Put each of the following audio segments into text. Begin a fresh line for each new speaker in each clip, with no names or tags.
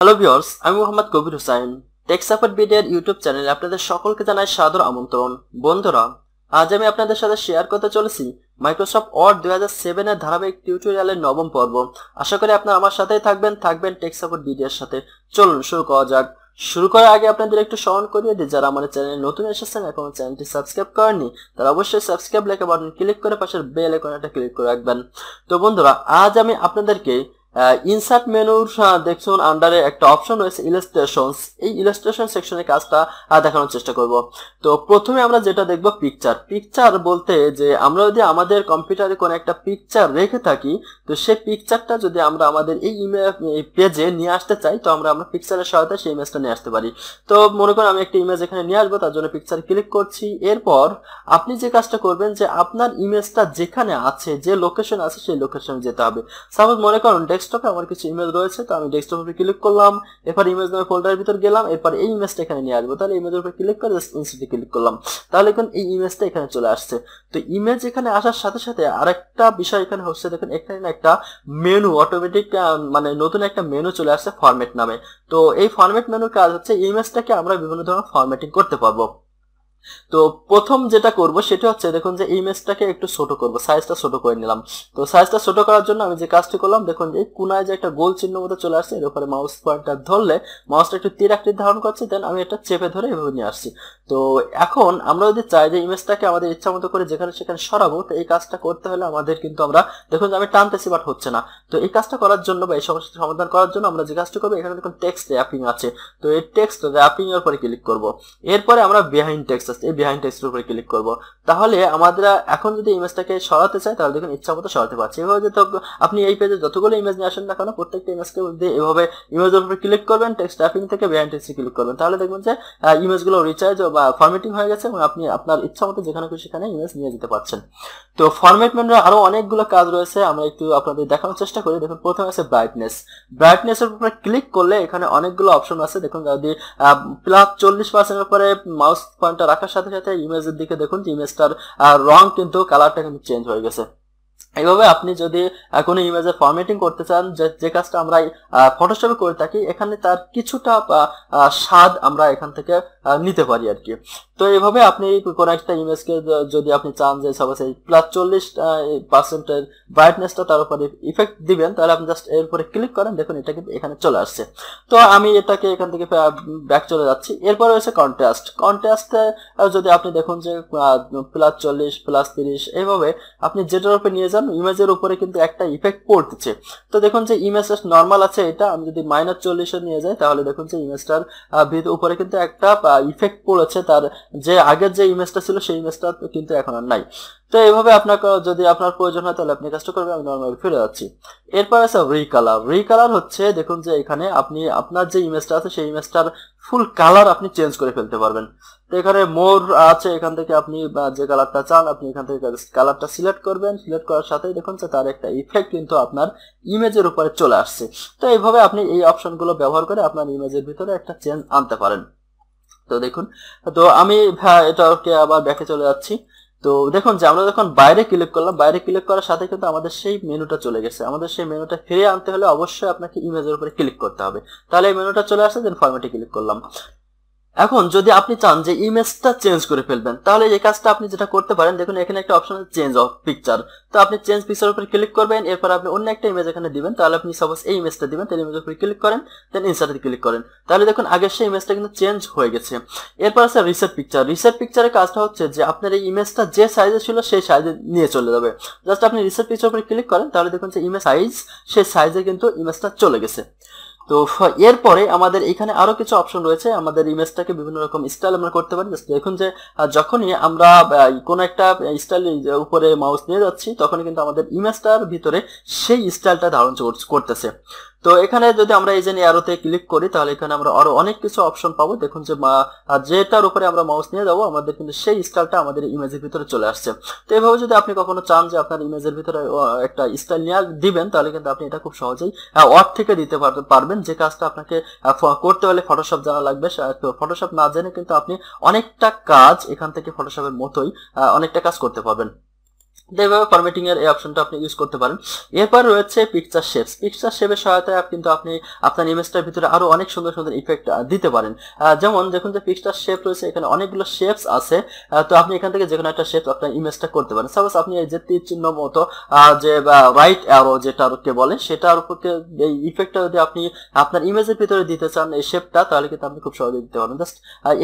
Hello viewers, আমি Mohammad Kabir Hossain. Take support ভিডিওর YouTube চ্যানেলে আপনাদের সকলকে জানাই সাদর আমন্ত্রণ। বন্ধুরা, আজ আমি আপনাদের সাথে শেয়ার করতে চলেছি মাইক্রোসফট ওয়ার্ড 2007 এর ধারাবাহিক টিউটোরিয়ালের নবম পর্ব। আশা করি আপনারা আমার সাথেই থাকবেন টেক সাপোর্ট ভিডিওর সাথে। চলুন শুরু করা যাক। শুরু করার আগে আপনাদের একটু স্মরণ করিয়ে দিই, যারা আমার চ্যানেলে নতুন এসেছেন এখনো চ্যানেলটি সাবস্ক্রাইব করেননি তারা অবশ্যই সাবস্ক্রাইব লেখা বাটন ক্লিক করে পাশের বেল আইকনটা ক্লিক করে রাখবেন। তো বন্ধুরা, আজ আমি আপনাদেরকে ইনসার্ট মেনুর দেখুন আন্ডারে একটা অপশন রয়েছে ইলাস্ট্রেশনস। এই ইলাস্ট্রেশন সেকশনের কাজটা দেখানোর চেষ্টা করব। তো প্রথমে আমরা যেটা দেখব পিকচার বলতে যে আমরা যদি আমাদের কম্পিউটারে কোনো একটা পিকচার রেখে থাকি, তো সেই পিকচারটা যদি আমরা আমাদের এই পেজে নিয়ে আসতে চাই, তো আমরা পিকচারের সহায়তায় সেই ইমেজটা নিয়ে আসতে পারি। তো মনে করুন আমি একটা ইমেজ এখানে নিয়ে আসবো, তার জন্য পিকচার ক্লিক করছি। এরপর আপনি যে কাজটা করবেন যে আপনার ইমেজটা যেখানে আছে, যে লোকেশন আছে সেই লোকেশনে যেতে হবে। সাপোজ মনে করুন ডেস্কটপে আমার কিছু ইমেজ রয়েছে, তো আমি ডেস্কটপের উপরে ক্লিক করলাম, এরপর ইমেজ নামে ফোল্ডারের ভিতর গেলাম, এরপর এই ইমেজটা এখানে নিয়ে আসবো। তাহলে ইমেজের উপরে ক্লিক করে জাস্ট ইনসার্টে ক্লিক করলাম, তাহলে এখন এই ইমেজটা এখানে চলে আসছে। তো ইমেজ এখানে আসার সাথে সাথে আরেকটা বিষয় এখানে হচ্ছে, দেখুন এখানে একটা মেনু অটোমেটিক মানে নতুন একটা মেনু চলে আসছে ফরম্যাট নামে। তো এই ফরম্যাট মেনুর কাজ হচ্ছে ইমেজটাকে আমরা বিভিন্ন ধরনের ফরম্যাটিং করতে পারবো। তো প্রথম যেটা করব সেটা হচ্ছে, দেখুন যে ইমেজটাকে একটু ছোট করব, সাইজটা ছোট করে নিলাম। তো সাইজটা ছোট করার জন্য আমি যে কাজটি করলাম, দেখুন যে কোনায় যে একটা গোল চিহ্ন মতো চলে আসছে, এর উপরে মাউস পয়েন্টার ধরলে মাউসটা একটু তীর আকৃতি ধারণ করছে, দেন আমি এটা চেপে ধরে এভাবে নিয়ে আসছি। তো এখন আমরা যদি চাই যে ইমেজটাকে আমাদের ইচ্ছা মতো করে যেখানে সেখানে সরাবো, তো এই কাজটা করতে হলে আমাদের কিন্তু আমরা দেখুন যে আমি টানতেছি বাট হচ্ছে না। তো এই কাজটা করার জন্য বা এই সমস্যার সমাধান করার জন্য আমরা যে কাজটা করবো, এখানে দেখুন টেক্সট র্যাপিং আছে, তো এই টেক্সট র্যাপিং এর উপরে ক্লিক করব। এরপরে আমরা বিহাইন্ড টেক্সট এই বিহাইন্ড টেক্সটের উপরে ক্লিক করব। তাহলে আমাদের এখন যদি ইমেজটাকে সরাতে চাই, তাহলে দেখুন ইচ্ছা মতো সরাতে পারছি। এভাবে যদি আপনি এই পেজে যতগুলো ইমেজ নিয়ে আসেন না কেন, প্রত্যেকটা ইমেজকে দিয়ে এভাবে ইমেজের উপরে ক্লিক করবেন, টেক্সট র্যাপিং থেকে বিহাইন্ড টেক্সটে ক্লিক করবেন, তাহলে দেখবেন যে ইমেজগুলো রিচার্জ বা ফরম্যাটিং হয়ে গেছে এবং আপনি আপনার ইচ্ছা মতো যেখানে খুশি সেখানে ইমেজ নিয়ে যেতে পারছেন। তো ফরম্যাট মেনুর আরো অনেকগুলো কাজ রয়েছে, আমরা একটু আপনাদের দেখানোর চেষ্টা করি। দেখুন প্রথমে আছে ব্রাইটনেস এর উপরে ক্লিক করলে এখানে অনেকগুলো অপশন আছে। দেখুন যদি প্লাস 40% এর উপরে মাউস পয়েন্টার রাখার সাথে সাথে ইমেজের দিকে দেখুন ইমেজটার রং কিন্তু কালারটা কিন্তু চেঞ্জ হয়ে গেছে। এইভাবে আপনি যদি কোনো ইমেজের ফরম্যাটিং করতে চান, যে কাজটা আমরা ফটোশপে করে থাকি, এখানে তার কিছুটা স্বাদ আমরা এখান থেকে নিতে পারি আর কি। তো এইভাবে আপনি কোন একটা ইমেজকে যদি আপনি চান যে সাপোজ এই প্লাস 40% ব্রাইটনেসটা তার উপরে ইফেক্ট দিবেন, তাহলে আপনি জাস্ট এর উপরে ক্লিক করেন, দেখুন এটা কিন্তু এখানে চলে আসছে। তো আমি এটাকে এখান থেকে ব্যাক চলে যাচ্ছি। এরপর রয়েছে কন্ট্রাস্টে যদি আপনি দেখুন যে প্লাস 40 প্লাস 30 এইভাবে আপনি যেটার উপরে নিয়ে যান, ইমেজের উপরে কিন্তু একটা ইফেক্ট পড়তেছে। তো দেখুন যে ইমেজটা নর্মাল আছে, এটা আমি যদি -40 নিয়ে যাই, তাহলে দেখুন যে ইমেজটার উপরে কিন্তু একটা ইফেক্ট পড়েছে, তার যে আগের যে ইমেজটা ছিল সেই ইমেজটা কিন্তু এখন আর নাই। তো এইভাবে আপনাকে যদি আপনার প্রয়োজন হয় তাহলে আপনি কাজটা করবেন। আমি নর্মাল ফিরে যাচ্ছি। এরপর আছে রিকালার হচ্ছে, দেখুন যে এখানে আপনি আপনার যে ইমেজটা আছে সেই ইমেজটার ফুল কালার আপনি চেঞ্জ করে ফেলতে পারবেন। তো এখানে মোর আছে, এখান থেকে আপনি যে কালারটা চান আপনি এখান থেকে কালারটা সিলেক্ট করবেন। সিলেক্ট করার সাথেই দেখুন যে তার একটা ইফেক্ট কিন্তু আপনার ইমেজের উপরে চলে আসছে। তো এইভাবে আপনি এই অপশনগুলো ব্যবহার করে আপনার ইমেজের ভিতরে একটা চেঞ্জ আনতে পারেন। তো দেখুন, তো আমি এটাকে আবার ব্যাকে চলে যাচ্ছি। তো দেখুন যে আমরা যখন বাইরে ক্লিক করলাম, বাইরে ক্লিক করার সাথে কিন্তু আমাদের সেই মেনুটা চলে গেছে। আমাদের সেই মেনুটা ফিরিয়ে আনতে হলে অবশ্যই আপনাকে ইমেজের উপরে ক্লিক করতে হবে। তাহলে এই মেনুটা চলে আসছে, দেন ফরম্যাটে ক্লিক করলাম। এখন যদি আপনি চান যে ইমেজটা চেঞ্জ করে ফেলবেন, তাহলে এই কাজটা আপনি যেটা করতে পারেন, দেখুন এখানে একটা অপশন আছে চেঞ্জ অফ পিকচার। তো আপনি চেঞ্জ পিকচার উপরে ক্লিক করবেন, এরপর আপনি অন্য একটা ইমেজ এখানে দিবেন। তাহলে আপনি সাপোজ এই ইমেজটা দিবেন, তাহলে ইমেজের উপরে ক্লিক করেন, দেন ইনসার্টে ক্লিক করেন, তাহলে দেখুন আগের সেই ইমেজটা কিন্তু চেঞ্জ হয়ে গেছে। এরপর আছে রিসেট পিকচারের কাজটা হচ্ছে যে আপনার এই ইমেজটা যে সাইজে ছিল সেই সাইজে নিয়ে চলে যাবে। জাস্ট আপনি রিসেট পিকচার উপরে ক্লিক করেন, তাহলে দেখুন যে ইমেজ সাইজ সেই সাইজে কিন্তু ইমেজটা চলে গেছে। তো এরপরে আমাদের এখানে আরো কিছু অপশন রয়েছে, আমাদের ইমেজটাকে বিভিন্ন রকম স্টাইল আমরা করতে পারি। দেখুন যে যখনই আমরা কোন একটা স্টাইলের উপরে মাউস নিয়ে যাচ্ছি, তখনই কিন্তু আমাদের ইমেজটার ভিতরে সেই স্টাইলটা ধারণ করতেছে। তো এখানে যদি আমরা এই যে অ্যারোতে ক্লিক করি, তাহলে এখানে আমরা আরো অনেক কিছু অপশন পাবো। দেখুন যে যেটার উপরে আমরা মাউস নিয়ে যাবো, আমাদের কিন্তু সেই স্টাইলটা আমাদের ইমেজের ভিতরে চলে আসছে। তো এইভাবে যদি আপনি কখনো চান যে আপনার ইমেজের ভিতরে একটা স্টাইল নিয়ে দিবেন, তাহলে কিন্তু আপনি এটা খুব সহজেই ওয়ার্ড থেকে দিতে পারবেন। যে কাজটা আপনাকে করতে হলে ফটোশপ জানা লাগবে, তো ফটোশপ না জেনে কিন্তু আপনি অনেকটা কাজ এখান থেকে ফটোশপের মতোই অনেকটা কাজ করতে পারবেন। এইভাবে ফরম্যাটিং এর এই অপশনটা আপনি ইউজ করতে পারেন। এরপর রয়েছে পিকচার শেপস। পিকচার শেপের সহায়তায় কিন্তু আপনি আপনার ইমেজটার ভিতরে আরো অনেক সুন্দর সুন্দর ইফেক্ট দিতে পারেন। যেমন দেখুন যে পিকচার শেপ রয়েছে, এখানে অনেকগুলো শেপস আছে। তো আপনি এখান থেকে যে কোনো একটা শেপ আপনার ইমেজটা করতে পারেন। সাপোজ আপনি এই যে তীর চিহ্ন মতো যে রাইট অ্যারো যেটাকে বলে, সেটার উপর এই ইফেক্টটা যদি আপনি আপনার ইমেজের ভিতরে দিতে চান এই শেপটা, তাহলে কিন্তু আপনি খুব সহজে দিতে পারবেন। জাস্ট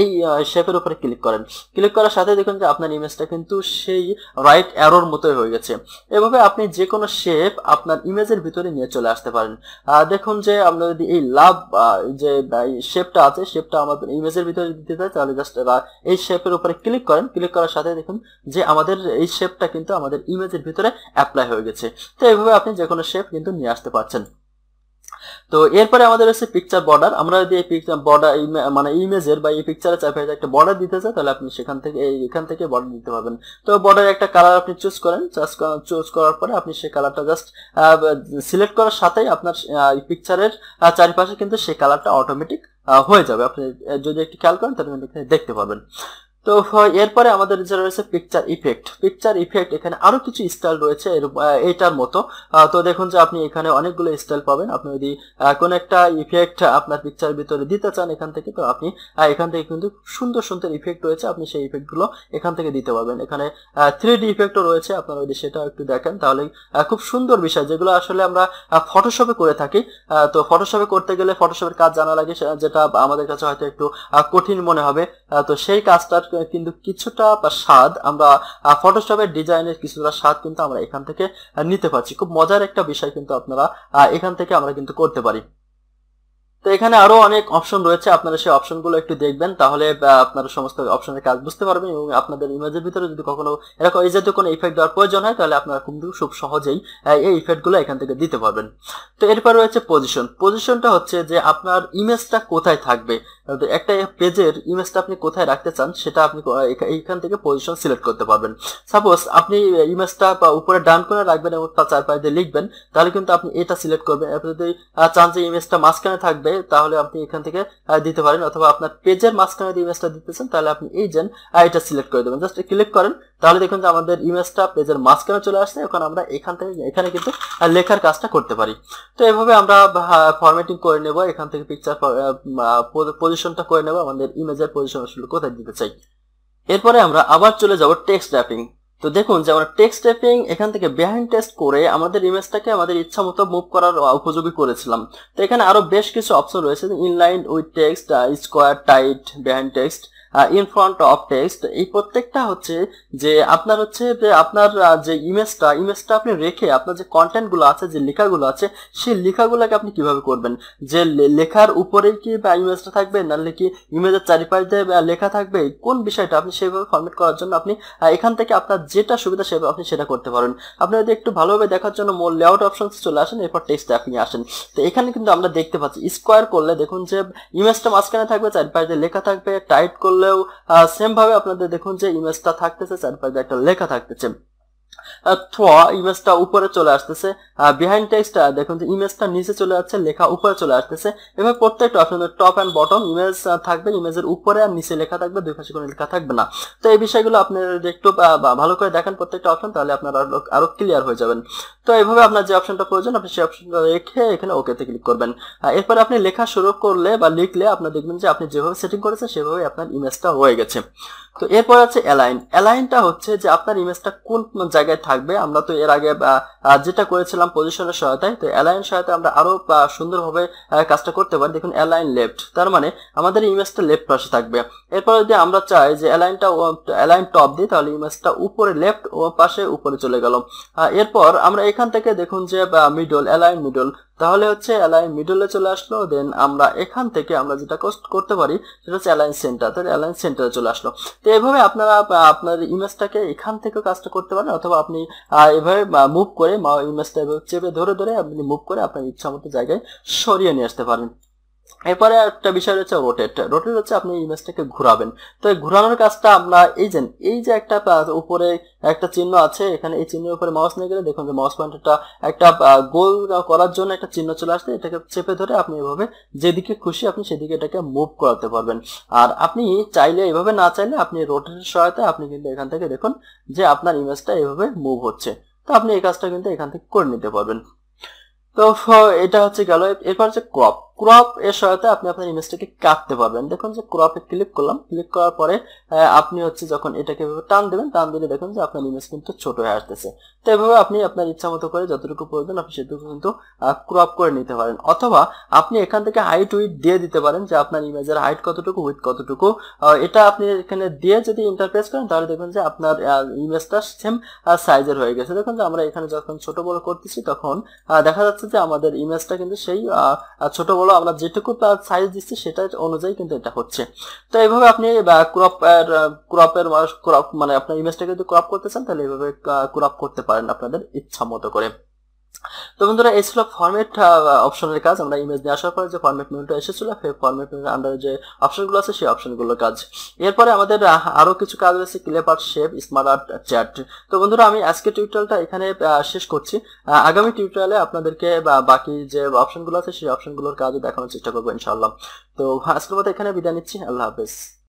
এই শেপের উপরে ক্লিক করেন। ক্লিক করার সাথে দেখুন যে আপনার ইমেজটা কিন্তু সেই রাইট অ্যারোর মতোই হয়ে গেছে। এভাবে আপনি যে কোনো শেপ আপনার ইমেজের ভিতরে নিয়ে চলে আসতে পারেন। দেখুন যে আমরা যদি এই লাভ যে শেপটা আছে, শেপটা আমাদের ইমেজের ভিতরে দিতে চাই, তাহলে জাস্ট এই শেপের উপরে ক্লিক করেন। ক্লিক করার সাথে দেখুন যে আমাদের এই শেপটা কিন্তু আমাদের ইমেজের ভিতরে অ্যাপ্লাই হয়ে গেছে। তো এইভাবে আপনি যে কোনো শেপ কিন্তু নিয়ে আসতে পারছেন। তো এরপরে আমাদের হচ্ছে পিকচার বর্ডার। আমরা যদি এই পিকচার বর্ডার মানে ইমেজের বা এই পিকচারের চারপাশে একটা বর্ডার দিতে চাই, তাহলে আপনি সেখান থেকে এখান থেকে বর্ডার দিতে পারবেন। তো বর্ডার একটা কালার আপনি চুজ করেন। চুজ করার পরে আপনি সেই কালারটা জাস্ট সিলেক্ট করার সাথেই আপনার পিকচারের চারিপাশে কিন্তু সেই কালারটা অটোমেটিক হয়ে যাবে। আপনি যদি একটু খেয়াল করেন তাহলে এখানে দেখতে পাবেন। তো এরপরে আমাদের যে রয়েছে পিকচার ইফেক্ট। পিকচার ইফেক্ট এখানে আরো কিছু স্টাইল রয়েছে এইটার মতো। তো দেখুন যে আপনি এখানে অনেকগুলো স্টাইল পাবেন। আপনি যদি কোন একটা ইফেক্ট আপনার পিকচারের ভিতরে দিতে চান এখান থেকে, তো আপনি এখান থেকে কিন্তু সুন্দর সুন্দর ইফেক্ট রয়েছে, আপনি সেই ইফেক্ট গুলো এখান থেকে দিতে পারবেন। এখানে 3D ইফেক্টও রয়েছে, আপনারা যদি সেটা একটু দেখেন তাহলে খুব সুন্দর বিষয়, যেগুলো আসলে আমরা ফটোশপে করে থাকি। তো ফটোশপে করতে গেলে ফটোশপের কাজ জানা লাগে, যেটা আমাদের কাছে হয়তো একটু কঠিন মনে হবে। তো সেই কাজটার কিন্তু কিছুটা বা স্বাদ আমরা ফটোশপের ডিজাইনের কিছুটা স্বাদ কিন্তু আমরা এখান থেকে নিতে পারছি। খুব মজার একটা বিষয় কিন্তু আপনারা এখান থেকে আমরা কিন্তু করতে পারি। তো এখানে আরো অনেক অপশন রয়েছে, আপনারা সেই অপশনগুলো একটু দেখবেন, তাহলে আপনারা সমস্ত অপশনের কাজ বুঝতে পারবেন। এবং আপনাদের ইমেজের ভিতরে যদি কখনো এরকম এই জাতীয় কোনো ইফেক্ট দেওয়ার প্রয়োজন হয়, তাহলে আপনারা কিন্তু খুব সহজেই এই ইফেক্টগুলো এখান থেকে দিতে পারবেন। তো এরপর রয়েছে পজিশন। পজিশনটা হচ্ছে যে আপনার ইমেজটা কোথায় থাকবে, একটা পেজের ইমেজটা আপনি কোথায় রাখতে চান সেটা আপনি এইখান থেকে পজিশন সিলেক্ট করতে পারবেন। সাপোজ আপনি ইমেজটা উপরে ডান কোণে রাখবেন এবং তার চারপাশে দিয়ে লিখবেন, তাহলে কিন্তু আপনি এটা সিলেক্ট করবেন। আপনি যদি চান যে ইমেজটা মাঝখানে থাকবে, তাহলে আপনি এখান থেকে দিতে পারেন। অথবা আপনার পেজের মাঝখানে যদি ইমেজটা দিতেছেন, তাহলে আপনি এই যে এটা সিলেক্ট করে দেবেন। জাস্ট ক্লিক করেন, তাহলে দেখুন যে আমাদের ইমেজটা পেজের মাঝখানে চলে আসছে। এখন আমরা এখান থেকে এখানে কিন্তু লেখার কাজটা করতে পারি। তো এভাবে আমরা ফরম্যাটিং করে নেব, এখান থেকে পিকচার পজিশনটা করে নেব, আমাদের ইমেজের পজিশন আসলে কোথায় দিতে চাই। এরপরে আমরা আবার চলে যাব টেক্সট র্যাপিং। তো দেখুন যে আমরা টেক্সট র্যাপিং এখান থেকে বিহাইন্ড টেক্সট করে আমাদের ইমেজটাকে আমাদের ইচ্ছা মতো মুভ করার উপযোগী করেছিলাম। তো এখানে আরো বেশ কিছু অপশন রয়েছে, inline with text, square, tight, behind text, in front of text. এই প্রত্যেকটা হচ্ছে যে আপনার হচ্ছে যে আপনার যে ইমেজটা আপনি রেখে আপনার যে কন্টেন্ট গুলো আছে, যে লেখাগুলো আছে, সেই লেখাগুলোকে আপনি কিভাবে করবেন। যে লেখার উপরেই কি ইমেজটা থাকবে, নাহলে কি ইমেজের চারিপাশ দিয়ে লেখা থাকবে, কোন বিষয়টা আপনি সেইভাবে ফরম্যাট করার জন্য আপনি এখান থেকে আপনার যেটা সুবিধা সেভাবে আপনি সেটা করতে পারেন। আপনি যদি একটু ভালোভাবে দেখার জন্য মোর লেআউট অপশনস চলে আসেন, এরপর টেক্সট আপনি আসেন। তো এখানে কিন্তু আমরা দেখতে পাচ্ছি স্কোয়ার করলে দেখুন যে ইমেজটা মাঝখানে থাকবে, চারিপাশ দিয়ে লেখা থাকবে। টাইট করলেও সেম ভাবে আপনাদের দেখুন যে ইমেজটা থাকতেছে, চারিপাশ দিয়ে একটা লেখা থাকতেছে। ইমেজটা উপরে চলে আসতেছে। বিহাইন্ড টেক্সট দেখুন যে ইমেজটা নিচে চলে যাচ্ছে, লেখা উপরে চলে আসতেছে। এভাবে প্রত্যেকটা option top and bottom image থাকবে, ইমেজের উপরে আর নিচে লেখা থাকবে, দুই পাশে কোনো লেখা থাকবে না। তো এই বিষয়গুলো আপনারা একটু ভালো করে দেখেন প্রত্যেকটা অপশন, তাহলে আপনারা আরো ক্লিয়ার হয়ে যাবেন। তো এইভাবে আপনার যে অপশনটা প্রয়োজন আপনি সেই অপশনটা রেখে এখানে ওকেতে ক্লিক করবেন। এরপরে আপনি লেখা শুরু করলে বা লিখলে আপনার দেখবেন যে আপনি যেভাবে সেটিং করেছেন সেভাবে আপনার ইমেজটা হয়ে গেছে। তো এরপর আছে অ্যালাইন। অ্যালাইনটা হচ্ছে যে আপনার ইমেজটা কোন জায়গায় থাকবে। আমরা তো এর আগে যেটা করেছিলাম পজিশনের সহায়তায়, তো অ্যালাইন সহায়তায় আমরা আরো সুন্দরভাবে কাজটা করতে পারি। দেখুন অ্যালাইন লেফট, তার মানে আমাদের ইমেজটা লেফট পাশে থাকবে। এরপর যদি আমরা চাই যে অ্যালাইন টপ দিই, তাহলে ইমেজটা উপরে লেফট ও পাশে উপরে চলে গেল। এরপর আমরা এখান থেকে দেখুন যে মিডল, অ্যালাইন মিডল, তাহলে হচ্ছে অ্যালাইন মিডলে চলে আসলো। দেন আমরা এখান থেকে আমরা যেটা করতে পারি সেটা হচ্ছে অ্যালাইন সেন্টার, তাহলে অ্যালাইন সেন্টারে চলে আসলো। তো এইভাবে আপনারা আপনার ইমেজটাকে এখান থেকে কাজটা করতে পারেন, অথবা আপনি এভাবে মুভ করে ইমেজটা চেপে ধরে ধরে আপনি মুভ করে আপনার ইচ্ছা মতো জায়গায় সরিয়ে নিয়ে আসতে পারেন। এরপরে একটা বিষয় রয়েছে রোটেট। রোটেট হচ্ছে আপনি ইমেজটাকে ঘোরাবেন। তো এই ঘোরানোর কাজটা আমরা এই যে একটা উপরে একটা চিহ্ন আছে, এখানে এই চিহ্নের উপরে মাউস নিয়ে গেলে দেখুন যে মাউস পয়েন্টারটা একটা গোল করার জন্য একটা চিহ্ন চলে আসছে, এটাকে চেপে ধরে আপনি এভাবে যেদিকে খুশি আপনি সেদিকে এটাকে মুভ করাতে পারবেন। আর আপনি চাইলে এভাবে, না চাইলে আপনি রোটেটের সহায়তায় আপনি কিন্তু এখান থেকে দেখুন যে আপনার ইমেজটা এভাবে মুভ হচ্ছে। তো আপনি এই কাজটা কিন্তু এখান থেকে করে নিতে পারবেন। তো এটা হচ্ছে গেল। এরপর হচ্ছে ক্রপ। ক্রপ এর সহায়তায় আপনি আপনার ইমেজটাকে কাটতে পারবেন। দেখুন যে ক্রপে ক্লিক করলাম, ক্লিক করার পরে আপনি হচ্ছে যখন এটাকে এভাবে টান দেবেন, টান দিলে দেখুন যে আপনার ইমেজ কিন্তু ছোট হয়ে আসতেছে। তো এভাবে আপনি আপনার ইচ্ছা মতো করে যতটুকু প্রয়োজন আপনি সেটুকু কিন্তু ক্রপ করে নিতে পারেন, অথবা আপনি এখান থেকে হাইট উইথ দিয়ে দিতে পারেন যে আপনার ইমেজের হাইট কতটুকু, উইথ কতটুকু। এটা আপনি এখানে দিয়ে যদি ইন্টারপ্রেস করেন তাহলে দেখুন যে আপনার ইমেজটা সেম সাইজের হয়ে গেছে। দেখুন যে আমরা এখানে যখন ছোট বড় করতেছি তখন দেখা যাচ্ছে যে আমাদের ইমেজটা কিন্তু সেই ছোট বড় আমরা যেটুকু সাইজ দিচ্ছি সেটা অনুযায়ী কিন্তু এটা হচ্ছে। তো এইভাবে আপনি ক্রপ মানে আপনার ইমেজটাকে যদি ক্রপ করতে চান তাহলে এইভাবে ক্রপ করতে পারেন আপনাদের ইচ্ছা মতো করে। তো বন্ধুরা এই ছিল ফরম্যাট অপশনের কাজ। আমরা ইমেজ নিয়ে আসার পরে যে ফরম্যাট মেনুটা এসেছিল, সেই ফরম্যাট মেনুর আন্ডারে যে অপশনগুলো আছে সেই অপশনগুলোর কাজ। এরপরে আমাদের আরো কিছু কাজ রয়েছে, clip art, shape, smart art, chat. তো বন্ধুরা আমি আজকে টিউটোরিয়ালটা এখানে শেষ করছি। আগামী টিউটোরিয়ালে আপনাদেরকে বাকি যে অপশনগুলো আছে সেই অপশনগুলোর কাজও দেখানোর চেষ্টা করবো ইনশাআল্লাহ। তো আজকের মতো এখানে বিদায় নিচ্ছি। আল্লাহ হাফেজ।